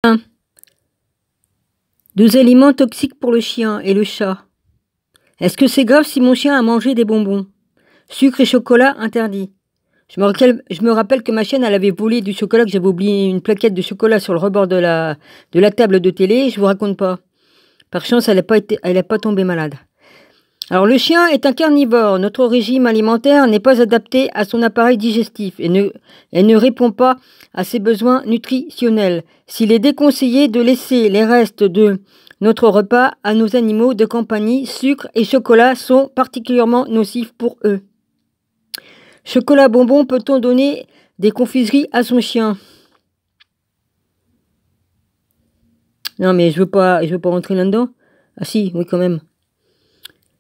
1. 12 aliments toxiques pour le chien et le chat. Est-ce que c'est grave si mon chien a mangé des bonbons? Sucre et chocolat interdit. Je me rappelle que ma chienne, elle avait volé du chocolat, que j'avais oublié une plaquette de chocolat sur le rebord de la table de télé. Je vous raconte pas. Par chance, elle n'est pas tombée malade. Alors, le chien est un carnivore. Notre régime alimentaire n'est pas adapté à son appareil digestif et ne répond pas à ses besoins nutritionnels. S'il est déconseillé de laisser les restes de notre repas à nos animaux de compagnie, sucre et chocolat sont particulièrement nocifs pour eux. Chocolat bonbon, peut-on donner des confiseries à son chien? Non, mais je veux pas rentrer là-dedans. Ah si, oui quand même.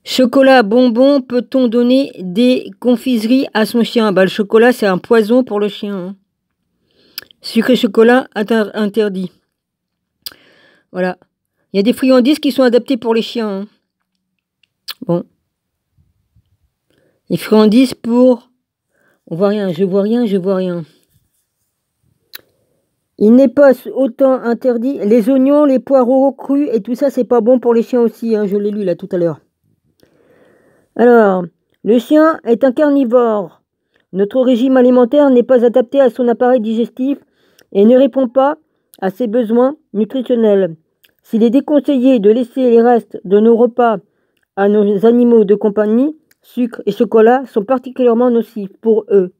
Chocolat bonbon, peut-on donner des confiseries à son chien? Bah, le chocolat, c'est un poison pour le chien. Hein. Sucre et chocolat interdit. Voilà. Il y a des friandises qui sont adaptées pour les chiens. Hein. Bon. Les friandises pour... On voit rien, je vois rien. Il n'est pas autant interdit. Les oignons, les poireaux crus et tout ça, c'est pas bon pour les chiens aussi. Hein. Je l'ai lu là tout à l'heure. Alors, le chien est un carnivore. Notre régime alimentaire n'est pas adapté à son appareil digestif et ne répond pas à ses besoins nutritionnels. S'il est déconseillé de laisser les restes de nos repas à nos animaux de compagnie, sucre et chocolat sont particulièrement nocifs pour eux.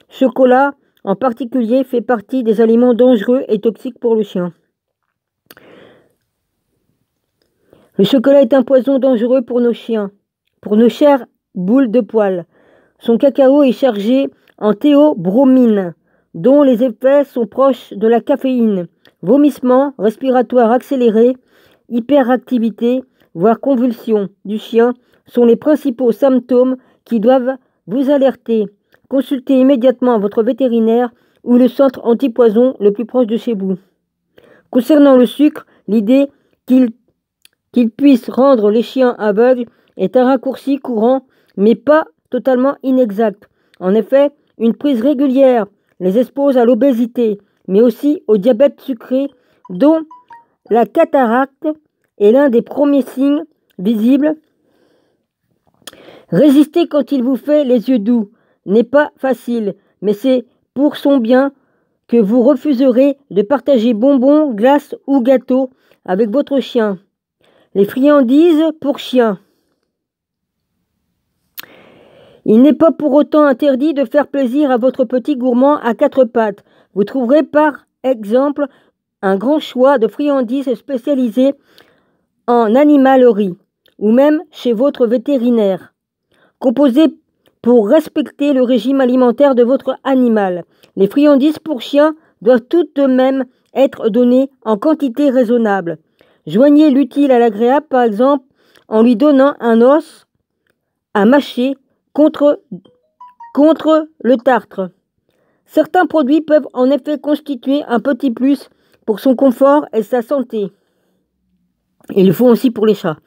Chocolat, en particulier, fait partie des aliments dangereux et toxiques pour le chien. Le chocolat est un poison dangereux pour nos chiens, pour nos chères boules de poils. Son cacao est chargé en théobromine, dont les effets sont proches de la caféine. Vomissements respiratoires accélérés, hyperactivité, voire convulsions du chien sont les principaux symptômes qui doivent vous alerter. Consultez immédiatement votre vétérinaire ou le centre antipoison le plus proche de chez vous. Concernant le sucre, l'idée qu'il puisse rendre les chiens aveugles est un raccourci courant, mais pas totalement inexact. En effet, une prise régulière les expose à l'obésité, mais aussi au diabète sucré, dont la cataracte est l'un des premiers signes visibles. Résister quand il vous fait les yeux doux n'est pas facile, mais c'est pour son bien que vous refuserez de partager bonbons, glaces ou gâteaux avec votre chien. Les friandises pour chiens. Il n'est pas pour autant interdit de faire plaisir à votre petit gourmand à quatre pattes. Vous trouverez par exemple un grand choix de friandises spécialisées en animalerie ou même chez votre vétérinaire. Composées pour respecter le régime alimentaire de votre animal. Les friandises pour chiens doivent tout de même être données en quantité raisonnable. Joignez l'utile à l'agréable, par exemple, en lui donnant un os à mâcher contre le tartre. Certains produits peuvent en effet constituer un petit plus pour son confort et sa santé. Ils le font aussi pour les chats.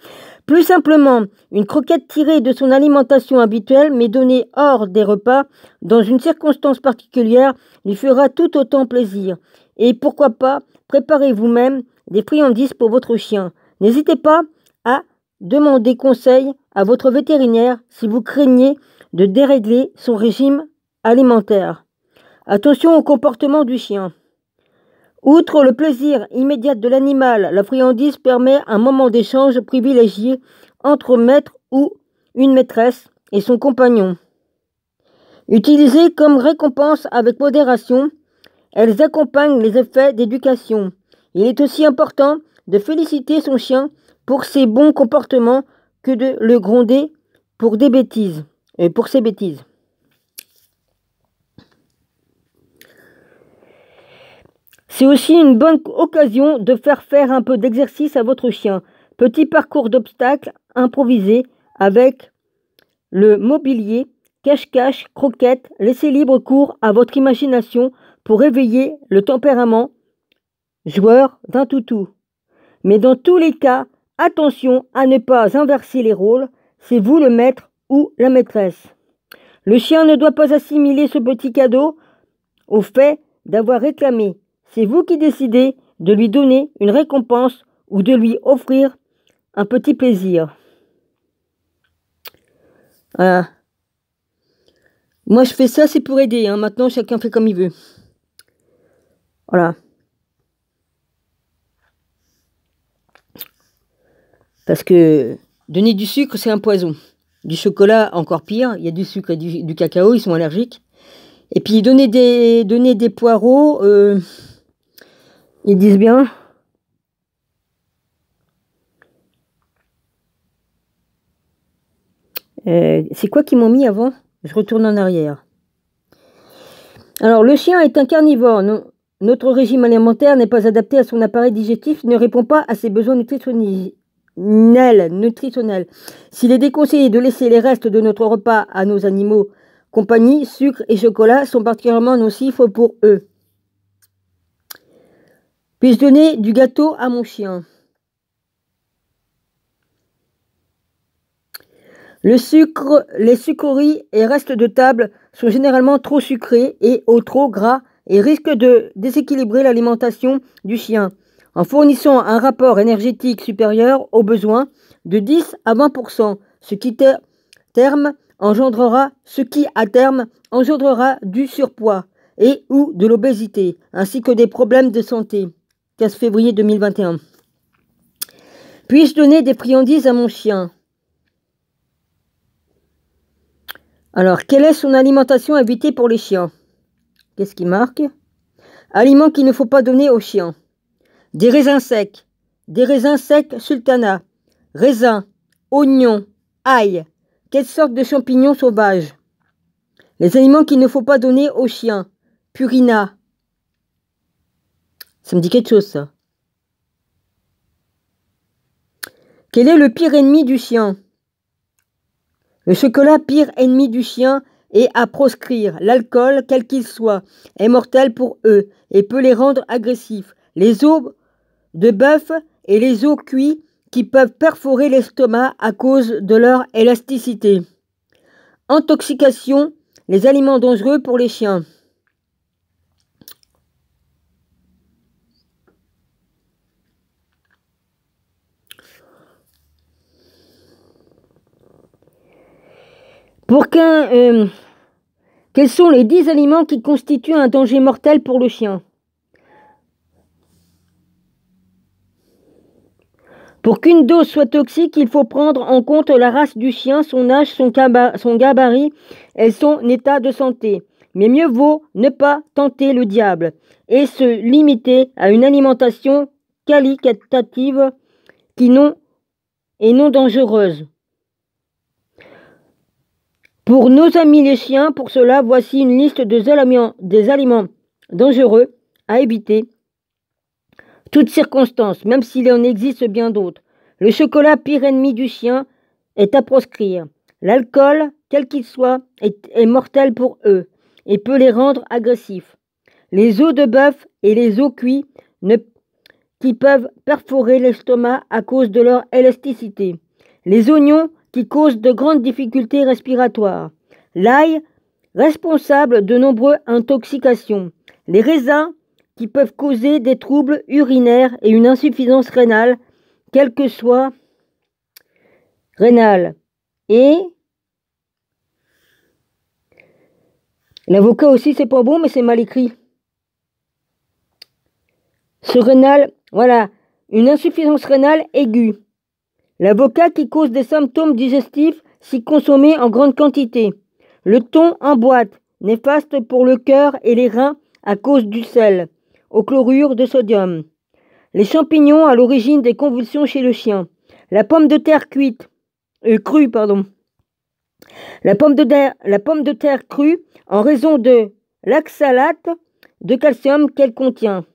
Plus simplement, une croquette tirée de son alimentation habituelle, mais donnée hors des repas, dans une circonstance particulière, lui fera tout autant plaisir. Et pourquoi pas, préparez vous-même des friandises pour votre chien. N'hésitez pas à demander conseil à votre vétérinaire si vous craignez de dérégler son régime alimentaire. Attention au comportement du chien. Outre le plaisir immédiat de l'animal, la friandise permet un moment d'échange privilégié entre maître ou une maîtresse et son compagnon. Utilisées comme récompense avec modération, elles accompagnent les effets d'éducation. Il est aussi important de féliciter son chien pour ses bons comportements que de le gronder pour ses bêtises. C'est aussi une bonne occasion de faire un peu d'exercice à votre chien. Petit parcours d'obstacles improvisé avec le mobilier, cache-cache, croquette. Laissez libre cours à votre imagination pour réveiller le tempérament joueur d'un toutou. Mais dans tous les cas, attention à ne pas inverser les rôles. C'est vous le maître ou la maîtresse. Le chien ne doit pas assimiler ce petit cadeau au fait d'avoir réclamé. C'est vous qui décidez de lui donner une récompense ou de lui offrir un petit plaisir. Voilà. Moi, je fais ça, c'est pour aider. Hein. Maintenant, chacun fait comme il veut. Voilà. Parce que donner du sucre, c'est un poison. Du chocolat, encore pire. Il y a du sucre et du cacao, ils sont allergiques. Et puis, donner des poireaux, ils disent bien. C'est quoi qu'ils m'ont mis avant? Je retourne en arrière. Alors, le chien est un carnivore. Notre régime alimentaire n'est pas adapté à son appareil digestif, ne répond pas à ses besoins nutritionnels. S'il est déconseillé de laisser les restes de notre repas à nos animaux, compagnie, sucre et chocolat sont particulièrement nocifs pour eux. Puis-je donner du gâteau à mon chien? Le sucre, les sucreries et restes de table sont généralement trop sucrés et ou trop gras et risquent de déséquilibrer l'alimentation du chien en fournissant un rapport énergétique supérieur aux besoins de 10 à 20%, ce qui à terme engendrera du surpoids et ou de l'obésité, ainsi que des problèmes de santé. 15 février 2021. Puis-je donner des friandises à mon chien? Alors, quelle est son alimentation évitée pour les chiens? Qu'est-ce qui marque? Aliments qu'il ne faut pas donner aux chiens. Des raisins secs sultana, raisins, oignons, ail, quelles sortes de champignons sauvages? Les aliments qu'il ne faut pas donner aux chiens. Purina. Ça me dit quelque chose, ça. Quel est le pire ennemi du chien? Le chocolat, pire ennemi du chien, est à proscrire. L'alcool, quel qu'il soit, est mortel pour eux et peut les rendre agressifs. Les os de bœuf et les os cuits qui peuvent perforer l'estomac à cause de leur élasticité. Intoxication, les aliments dangereux pour les chiens. Quels sont les 10 aliments qui constituent un danger mortel pour le chien? Pour qu'une dose soit toxique, il faut prendre en compte la race du chien, son âge, son gabarit et son état de santé. Mais mieux vaut ne pas tenter le diable et se limiter à une alimentation qualitative non dangereuse. Pour nos amis les chiens, pour cela, voici une liste des aliments dangereux à éviter. Toutes circonstances, même s'il en existe bien d'autres. Le chocolat, pire ennemi du chien, est à proscrire. L'alcool, quel qu'il soit, est mortel pour eux et peut les rendre agressifs. Les os de bœuf et les os cuits qui peuvent perforer l'estomac à cause de leur élasticité. Les oignons qui causent de grandes difficultés respiratoires. L'ail, responsable de nombreuses intoxications. Les raisins, qui peuvent causer des troubles urinaires et une insuffisance rénale, quelle que soit rénale. Et l'avocat aussi, c'est pas bon, mais c'est mal écrit. Ce rénal, voilà, une insuffisance rénale aiguë. L'avocat qui cause des symptômes digestifs si consommé en grande quantité. Le thon en boîte, néfaste pour le cœur et les reins à cause du sel au chlorure de sodium. Les champignons à l'origine des convulsions chez le chien. La pomme de terre crue. La pomme de terre crue en raison de l'oxalate de calcium qu'elle contient.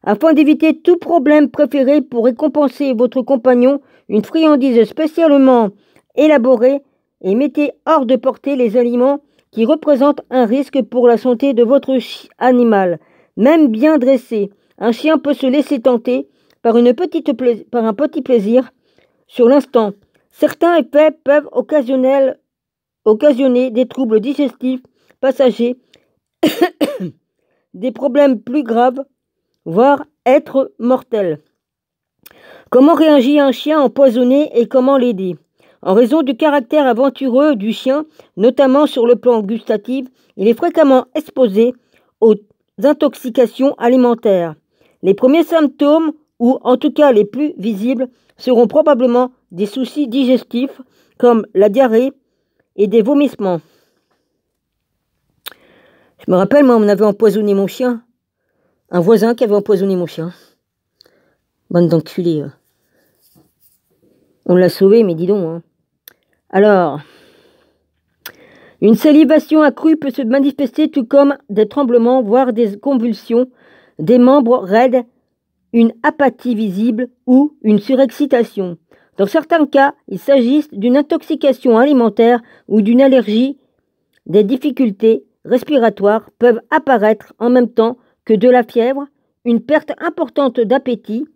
Afin d'éviter tout problème, préférez pour récompenser votre compagnon une friandise spécialement élaborée et mettez hors de portée les aliments qui représentent un risque pour la santé de votre animal. Même bien dressé, un chien peut se laisser tenter par un petit plaisir sur l'instant. Certains effets peuvent occasionner des troubles digestifs passagers, des problèmes plus graves, voire être mortels. Comment réagit un chien empoisonné et comment l'aider? En raison du caractère aventureux du chien, notamment sur le plan gustatif, il est fréquemment exposé aux intoxications alimentaires. Les premiers symptômes, ou en tout cas les plus visibles, seront probablement des soucis digestifs comme la diarrhée et des vomissements. Je me rappelle, moi, on avait empoisonné mon chien. Un voisin qui avait empoisonné mon chien. Bande d'enculés. On l'a sauvé, mais dis donc. Hein. Alors, une salivation accrue peut se manifester tout comme des tremblements, voire des convulsions, des membres raides, une apathie visible ou une surexcitation. Dans certains cas, il s'agit d'une intoxication alimentaire ou d'une allergie. Des difficultés respiratoires peuvent apparaître en même temps que de la fièvre, une perte importante d'appétit,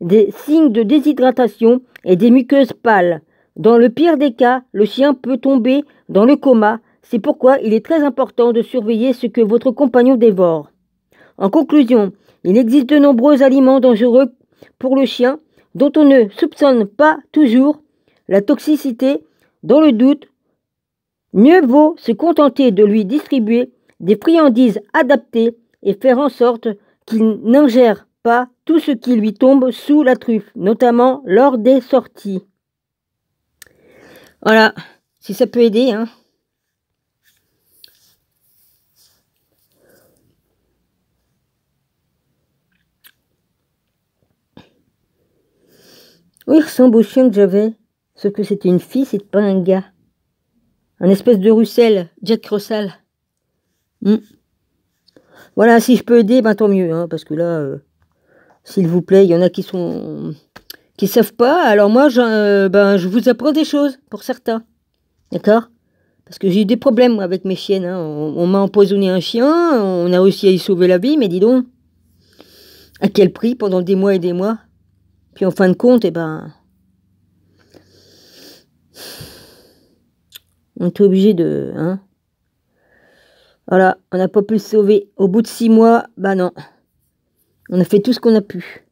des signes de déshydratation et des muqueuses pâles. Dans le pire des cas, le chien peut tomber dans le coma. C'est pourquoi il est très important de surveiller ce que votre compagnon dévore. En conclusion, il existe de nombreux aliments dangereux pour le chien dont on ne soupçonne pas toujours la toxicité. Dans le doute, mieux vaut se contenter de lui distribuer des friandises adaptées et faire en sorte qu'il n'ingère pas tout ce qui lui tombe sous la truffe, notamment lors des sorties. Voilà, si ça peut aider, hein. Oui, il ressemble au chien que j'avais, sauf que c'était une fille, c'est pas un gars. Un espèce de Russell, Jack Russell. Voilà, si je peux aider, ben tant mieux, hein, parce que là, s'il vous plaît, il y en a qui savent pas. Alors moi, je vous apprends des choses, pour certains. D'accord? Parce que j'ai eu des problèmes avec mes chiennes. Hein. On m'a empoisonné un chien, on a réussi à y sauver la vie, mais dis donc, à quel prix pendant des mois et des mois? Puis en fin de compte, on est obligé de... Hein. Voilà, on n'a pas pu se sauver. Au bout de 6 mois, non. On a fait tout ce qu'on a pu.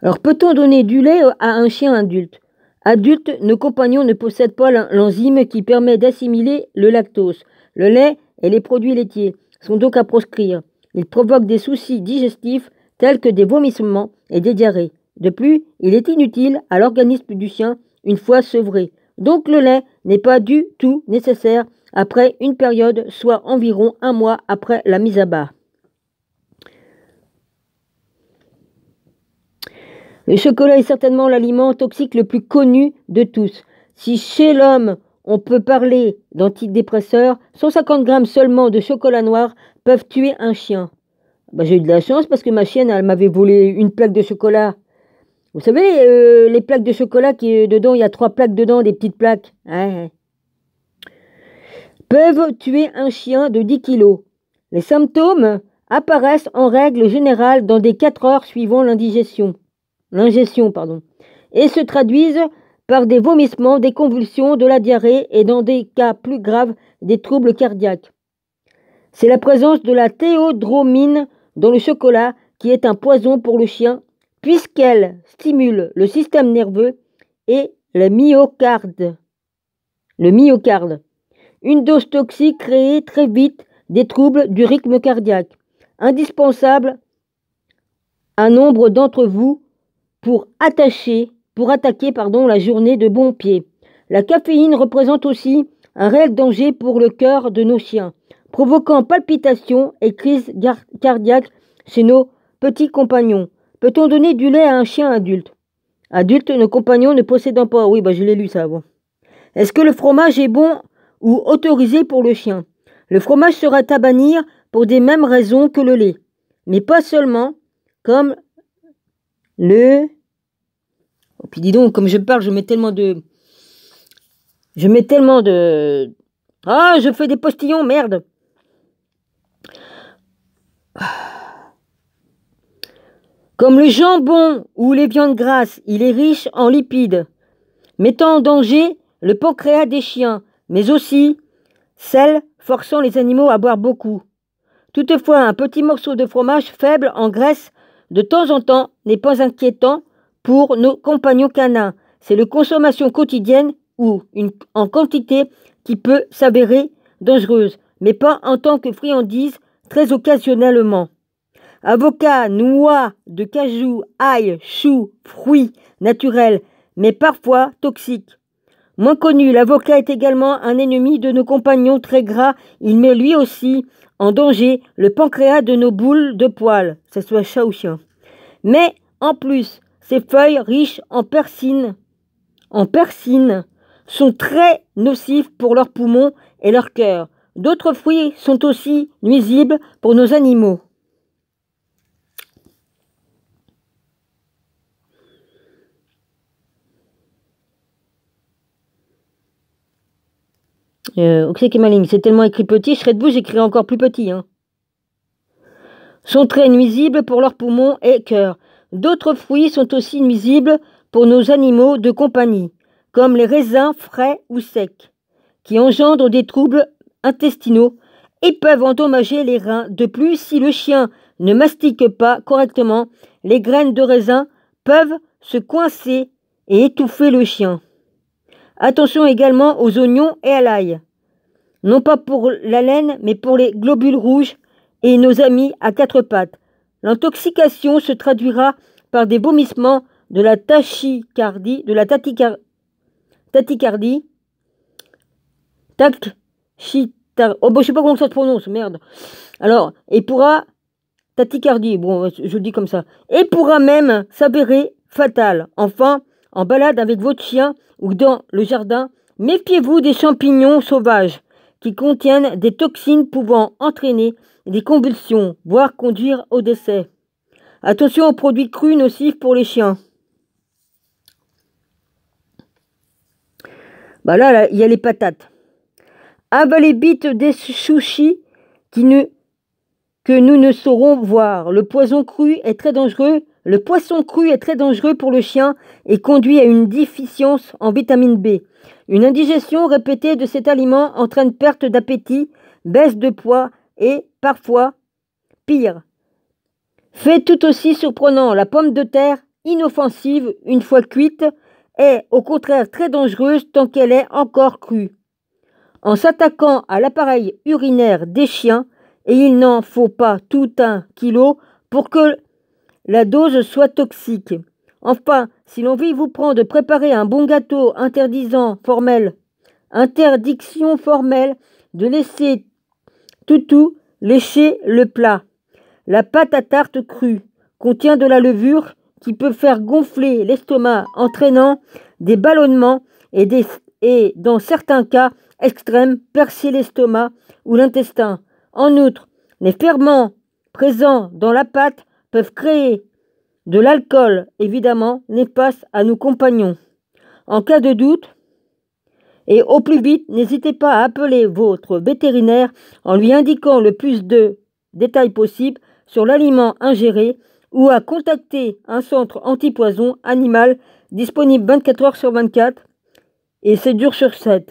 Alors, peut-on donner du lait à un chien adulte? Adulte, nos compagnons ne possèdent pas l'enzyme qui permet d'assimiler le lactose. Le lait et les produits laitiers sont donc à proscrire. Ils provoquent des soucis digestifs tels que des vomissements et des diarrhées. De plus, il est inutile à l'organisme du chien une fois sevré. Donc le lait n'est pas du tout nécessaire après une période, soit environ 1 mois après la mise à bas. Le chocolat est certainement l'aliment toxique le plus connu de tous. Si chez l'homme, on peut parler d'antidépresseurs, 150 grammes seulement de chocolat noir peuvent tuer un chien. J'ai eu de la chance parce que ma chienne, elle m'avait volé une plaque de chocolat. Vous savez, les plaques de chocolat qui dedans, il y a 3 plaques dedans, des petites plaques. Ouais. Peuvent tuer un chien de 10 kilos. Les symptômes apparaissent en règle générale dans des 4 heures suivant l'ingestion, et se traduisent par des vomissements, des convulsions, de la diarrhée et dans des cas plus graves, des troubles cardiaques. C'est la présence de la théobromine dans le chocolat qui est un poison pour le chien puisqu'elle stimule le système nerveux et le myocarde. Une dose toxique crée très vite des troubles du rythme cardiaque, indispensable à nombre d'entre vous pour attaquer la journée de bon pied. La caféine représente aussi un réel danger pour le cœur de nos chiens, provoquant palpitations et crises cardiaques chez nos petits compagnons. Peut-on donner du lait à un chien adulte? Adulte, nos compagnons ne possédant pas... Oui, je l'ai lu ça avant. Est-ce que le fromage est bon ou autorisé pour le chien? Le fromage serait à bannir pour des mêmes raisons que le lait, mais pas seulement, comme le... Oh, puis dis donc, comme je parle, je mets tellement de... Ah, je fais des postillons, merde. Comme le jambon ou les viandes grasses, il est riche en lipides, mettant en danger le pancréas des chiens, mais aussi sel, forçant les animaux à boire beaucoup. Toutefois, un petit morceau de fromage faible en graisse de temps en temps n'est pas inquiétant pour nos compagnons canins. C'est la consommation quotidienne ou en quantité qui peut s'avérer dangereuse, mais pas en tant que friandise, très occasionnellement. Avocats, noix de cajou, ail, choux, fruits naturels, mais parfois toxiques. Moins connu, l'avocat est également un ennemi de nos compagnons très gras. Il met lui aussi en danger le pancréas de nos boules de poils, que ce soit chat ou chien. Mais en plus, ces feuilles riches en persine sont très nocifs pour leurs poumons et leur cœur. D'autres fruits sont aussi nuisibles pour nos animaux. C'est qui est maligne, c'est tellement écrit petit, je serais debout, j'écrirai encore plus petit. Sont très nuisibles pour leurs poumons et cœur. D'autres fruits sont aussi nuisibles pour nos animaux de compagnie, comme les raisins frais ou secs, qui engendrent des troubles intestinaux et peuvent endommager les reins. De plus, si le chien ne mastique pas correctement, les graines de raisin peuvent se coincer et étouffer le chien. Attention également aux oignons et à l'ail. Non pas pour la laine, mais pour les globules rouges et nos amis à quatre pattes. L'intoxication se traduira par des vomissements, de la tachycardie, je sais pas comment ça se prononce, merde. Alors, tachycardie, bon, je dis comme ça, et pourra même s'avérer fatale. Enfin, en balade avec votre chien ou dans le jardin, méfiez-vous des champignons sauvages qui contiennent des toxines pouvant entraîner des convulsions, voire conduire au décès. Attention aux produits crus nocifs pour les chiens. Là, il y a les patates. Avalez vite des sushis que nous ne saurons voir. Le poisson cru est très dangereux pour le chien et conduit à une déficience en vitamine B. Une indigestion répétée de cet aliment entraîne perte d'appétit, baisse de poids et, parfois, pire. Fait tout aussi surprenant, la pomme de terre, inoffensive une fois cuite, est au contraire très dangereuse tant qu'elle est encore crue. En s'attaquant à l'appareil urinaire des chiens, et il n'en faut pas tout 1 kilo pour que la dose soit toxique. Enfin, si l'envie vous prend de préparer un bon gâteau, interdiction formelle de laisser toutou lécher le plat. La pâte à tarte crue contient de la levure qui peut faire gonfler l'estomac, entraînant des ballonnements et dans certains cas extrêmes, percer l'estomac ou l'intestin. En outre, les ferments présents dans la pâte peuvent créer de l'alcool, évidemment, néfaste à nos compagnons. En cas de doute, et au plus vite, n'hésitez pas à appeler votre vétérinaire en lui indiquant le plus de détails possible sur l'aliment ingéré ou à contacter un centre antipoison animal disponible 24 heures sur 24 et 7 jours sur 7.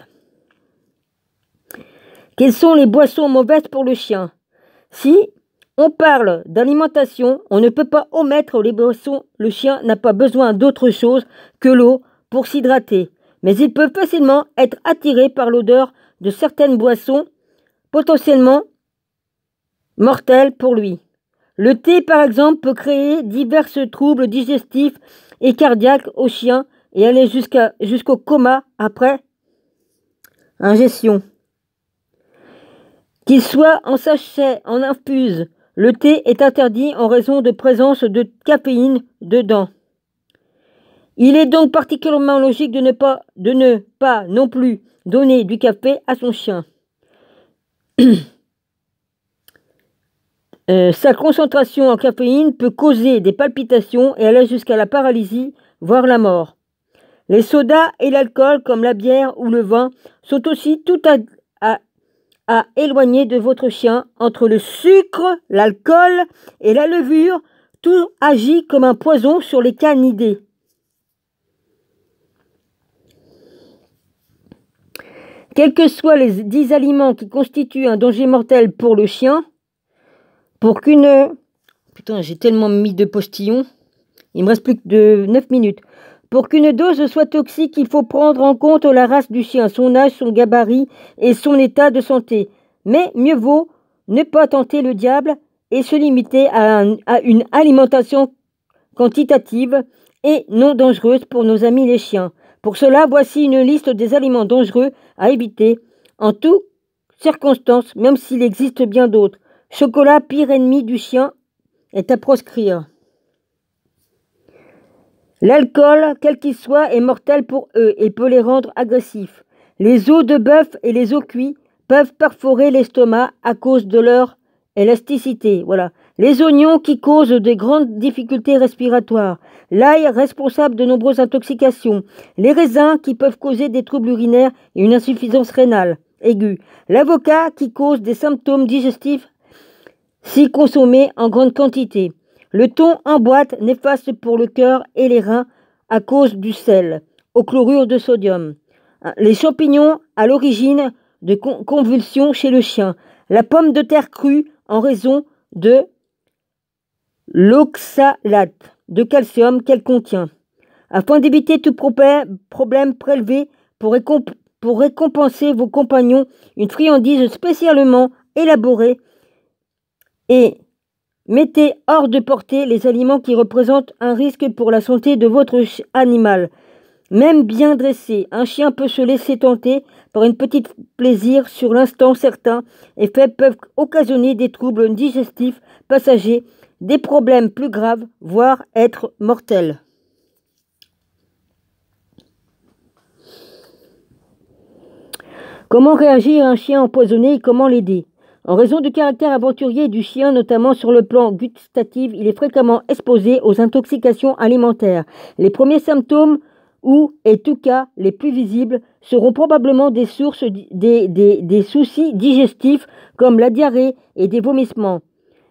Quelles sont les boissons mauvaises pour le chien? Si on parle d'alimentation, on ne peut pas omettre les boissons. Le chien n'a pas besoin d'autre chose que l'eau pour s'hydrater, mais il peut facilement être attiré par l'odeur de certaines boissons potentiellement mortelles pour lui. Le thé, par exemple, peut créer divers troubles digestifs et cardiaques au chien et aller jusqu'au coma après ingestion. Qu'il soit en sachet, en infuse, le thé est interdit en raison de présence de caféine dedans. Il est donc particulièrement logique de ne pas non plus donner du café à son chien. Sa concentration en caféine peut causer des palpitations et aller jusqu'à la paralysie, voire la mort. Les sodas et l'alcool, comme la bière ou le vin, sont aussi tout à éloigner de votre chien. Entre le sucre, l'alcool et la levure, tout agit comme un poison sur les canidés. Quels que soient les 10 aliments qui constituent un danger mortel pour le chien, Pour qu'une... Putain, j'ai tellement mis de postillons. Il me reste plus que de 9 minutes. Pour qu'une dose soit toxique, il faut prendre en compte la race du chien, son âge, son gabarit et son état de santé. Mais mieux vaut ne pas tenter le diable et se limiter à une alimentation quantitative et non dangereuse pour nos amis les chiens. Pour cela, voici une liste des aliments dangereux à éviter en toutes circonstances, même s'il existe bien d'autres. Chocolat, pire ennemi du chien, est à proscrire. L'alcool, quel qu'il soit, est mortel pour eux et peut les rendre agressifs. Les os de bœuf et les os cuits peuvent perforer l'estomac à cause de leur élasticité. Voilà. Les oignons qui causent de grandes difficultés respiratoires. L'ail responsable de nombreuses intoxications. Les raisins qui peuvent causer des troubles urinaires et une insuffisance rénale aiguë. L'avocat qui cause des symptômes digestifs si consommé en grande quantité. Le thon en boîte néfaste pour le cœur et les reins à cause du sel, au chlorure de sodium. Les champignons à l'origine de convulsions chez le chien. La pomme de terre crue en raison de l'oxalate de calcium qu'elle contient. Afin d'éviter tout problème, prélevez pour récompenser vos compagnons une friandise spécialement élaborée et mettez hors de portée les aliments qui représentent un risque pour la santé de votre animal. Même bien dressé, un chien peut se laisser tenter par un petit plaisir sur l'instant. Certains effets peuvent occasionner des troubles digestifs passagers, des problèmes plus graves, voire être mortels. Comment réagir à un chien empoisonné et comment l'aider ? En raison du caractère aventurier du chien, notamment sur le plan gustatif, il est fréquemment exposé aux intoxications alimentaires. Les premiers symptômes, ou en tout cas les plus visibles, seront probablement des sources des soucis digestifs comme la diarrhée et des vomissements.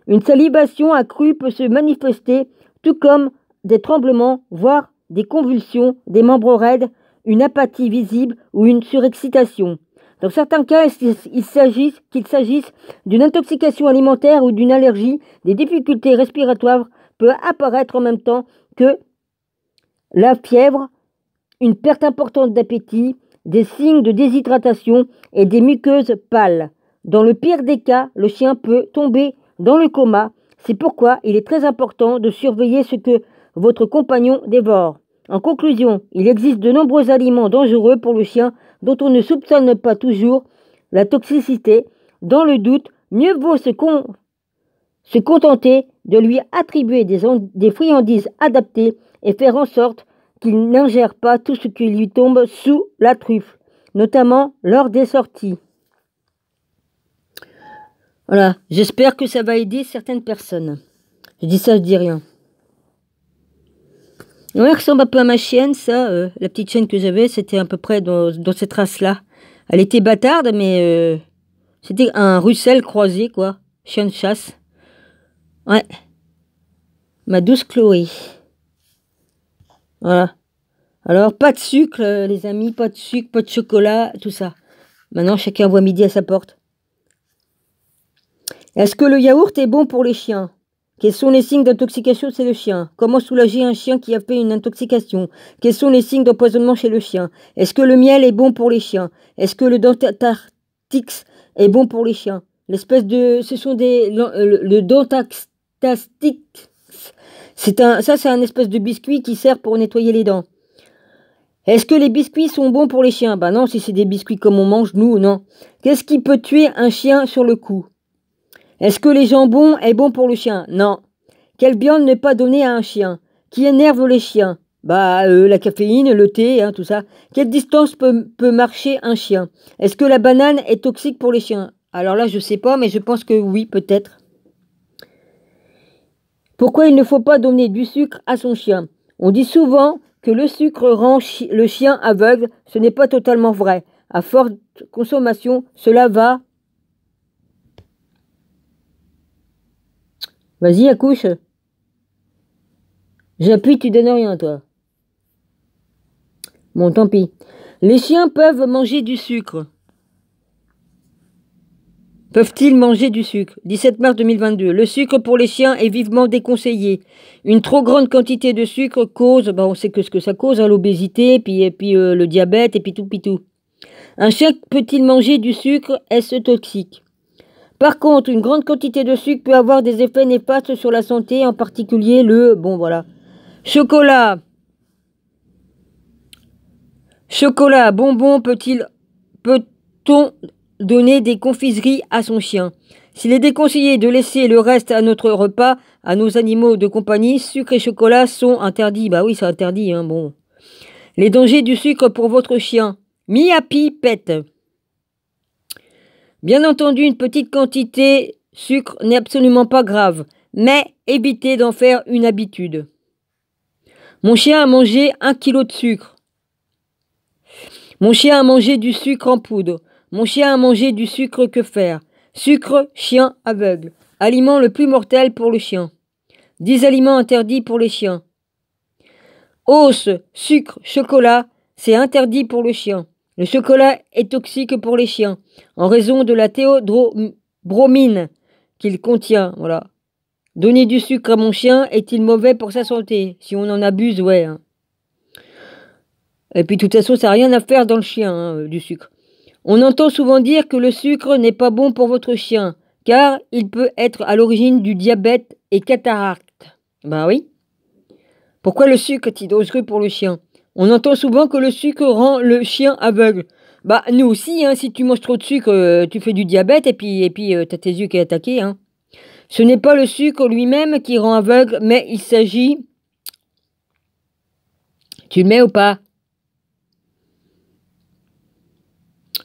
Une salivation accrue peut se manifester, tout comme des tremblements, voire des convulsions, des membres raides, une apathie visible ou une surexcitation. Dans certains cas, qu'il s'agisse d'une intoxication alimentaire ou d'une allergie, des difficultés respiratoires peuvent apparaître en même temps que la fièvre, une perte importante d'appétit, des signes de déshydratation et des muqueuses pâles. Dans le pire des cas, le chien peut tomber dans le coma. C'est pourquoi il est très important de surveiller ce que votre compagnon dévore. En conclusion, il existe de nombreux aliments dangereux pour le chien dont on ne soupçonne pas toujours la toxicité. Dans le doute, mieux vaut se contenter de lui attribuer des friandises adaptées et faire en sorte qu'il n'ingère pas tout ce qui lui tombe sous la truffe, notamment lors des sorties. Voilà, j'espère que ça va aider certaines personnes. Je dis ça, je dis rien. Ouais, elle ressemble un peu à ma chienne, ça. La petite chienne que j'avais, c'était à peu près dans cette race-là. Elle était bâtarde, mais c'était un Russell croisé, quoi. Chien de chasse. Ouais. Ma douce Chloé. Voilà. Alors, pas de sucre, les amis, pas de sucre, pas de chocolat, tout ça. Maintenant, chacun voit midi à sa porte. Est-ce que le yaourt est bon pour les chiens ? Quels sont les signes d'intoxication chez le chien? Comment soulager un chien qui a fait une intoxication? Quels sont les signes d'empoisonnement chez le chien? Est-ce que le miel est bon pour les chiens? Est-ce que le Dentatix est bon pour les chiens? L'espèce de... Ce sont des... Le Dentatix, c'est un espèce de biscuit qui sert pour nettoyer les dents. Est-ce que les biscuits sont bons pour les chiens? Bah non, si c'est des biscuits comme on mange, nous, non. Qu'est-ce qui peut tuer un chien sur le coup? Est-ce que les jambons est bon pour le chien? Non. Quelle viande ne pas donner à un chien? Qui énerve les chiens? Bah, la caféine, le thé, hein, tout ça. Quelle distance peut marcher un chien? Est-ce que la banane est toxique pour les chiens? Alors là, je sais pas, mais je pense que oui, peut-être. Pourquoi il ne faut pas donner du sucre à son chien? On dit souvent que le sucre rend le chien aveugle. Ce n'est pas totalement vrai. À forte consommation, cela va... Vas-y, accouche. J'appuie, tu donnes rien, toi. Bon, tant pis. Les chiens peuvent manger du sucre. Peuvent-ils manger du sucre? 17 mars 2022. Le sucre pour les chiens est vivement déconseillé. Une trop grande quantité de sucre cause, on sait que ce que ça cause, hein, l'obésité, puis le diabète, et puis tout. Un chien peut-il manger du sucre? Est-ce toxique? Par contre, une grande quantité de sucre peut avoir des effets néfastes sur la santé, en particulier chocolat. Chocolat, bonbons, peut-on donner des confiseries à son chien? S'il est déconseillé de laisser le reste à notre repas, à nos animaux de compagnie, sucre et chocolat sont interdits. Bah oui, c'est interdit, hein, bon. Les dangers du sucre pour votre chien. Miapi pet. Bien entendu, une petite quantité sucre n'est absolument pas grave, mais évitez d'en faire une habitude. Mon chien a mangé 1 kilo de sucre. Mon chien a mangé du sucre en poudre. Mon chien a mangé du sucre, que faire? Sucre, chien aveugle. Aliment le plus mortel pour le chien. 10 aliments interdits pour les chiens. Os, sucre, chocolat, c'est interdit pour le chien. Le chocolat est toxique pour les chiens, en raison de la théobromine qu'il contient. Voilà. Donner du sucre à mon chien est-il mauvais pour sa santé? Si on en abuse, ouais. Hein. Et puis de toute façon, ça n'a rien à faire dans le chien, hein, du sucre. On entend souvent dire que le sucre n'est pas bon pour votre chien, car il peut être à l'origine du diabète et cataracte. Bah oui. Pourquoi le sucre est-il dangereux pour le chien? On entend souvent que le sucre rend le chien aveugle. Bah nous aussi, hein, si tu manges trop de sucre, tu fais du diabète et puis t'as tes yeux qui sont attaqués. Hein. Ce n'est pas le sucre lui-même qui rend aveugle, mais il s'agit... Tu le mets ou pas?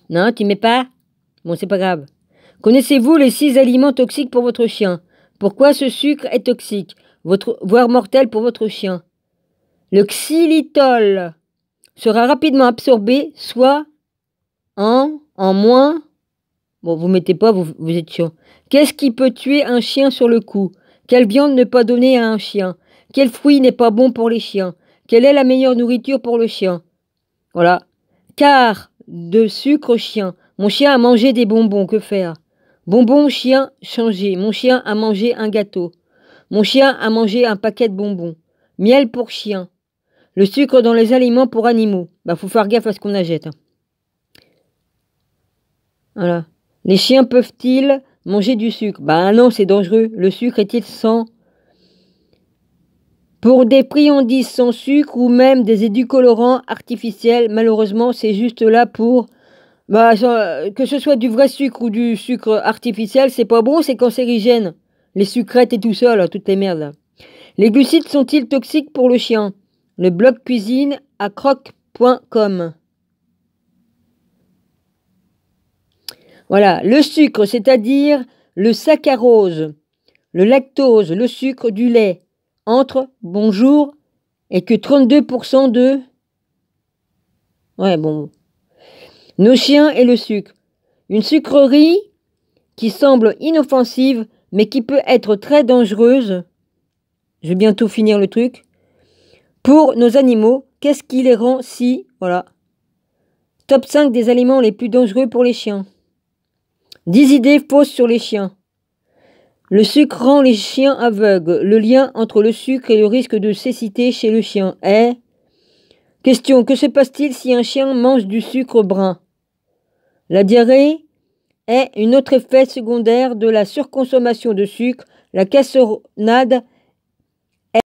Non, tu mets pas? Bon, c'est pas grave. Connaissez-vous les 6 aliments toxiques pour votre chien? Pourquoi ce sucre est toxique, voire mortel pour votre chien? Le xylitol sera rapidement absorbé, soit en moins. Bon, vous mettez pas, vous êtes chiant. Qu'est-ce qui peut tuer un chien sur le coup? Quelle viande ne pas donner à un chien? Quel fruit n'est pas bon pour les chiens? Quelle est la meilleure nourriture pour le chien? Voilà. Quart de sucre chien. Mon chien a mangé des bonbons, que faire? Bonbons, chien, changé. Mon chien a mangé un gâteau. Mon chien a mangé un paquet de bonbons. Miel pour chien. Le sucre dans les aliments pour animaux. Bah, faut faire gaffe à ce qu'on achète. Hein. Voilà. Les chiens peuvent-ils manger du sucre? Bah non, c'est dangereux. Le sucre est-il sans? Pour des friandises sans sucre ou même des édulcorants artificiels, malheureusement, c'est juste là pour... Bah, que ce soit du vrai sucre ou du sucre artificiel, c'est pas bon, c'est cancérigène. Les sucrètes et tout ça, là, toutes les merdes. Là. Les glucides sont-ils toxiques pour le chien? Le blog cuisine à croc.com. Voilà, le sucre, c'est-à-dire le saccharose, le lactose, le sucre du lait, entre bonjour et que 32% de... Ouais, bon. Nos chiens et le sucre. Une sucrerie qui semble inoffensive, mais qui peut être très dangereuse. Je vais bientôt finir le truc. Pour nos animaux, qu'est-ce qui les rend si... Voilà. Top 5 des aliments les plus dangereux pour les chiens. 10 idées fausses sur les chiens. Le sucre rend les chiens aveugles. Le lien entre le sucre et le risque de cécité chez le chien est... Question. Que se passe-t-il si un chien mange du sucre brun? La diarrhée est un autre effet secondaire de la surconsommation de sucre. La cassonade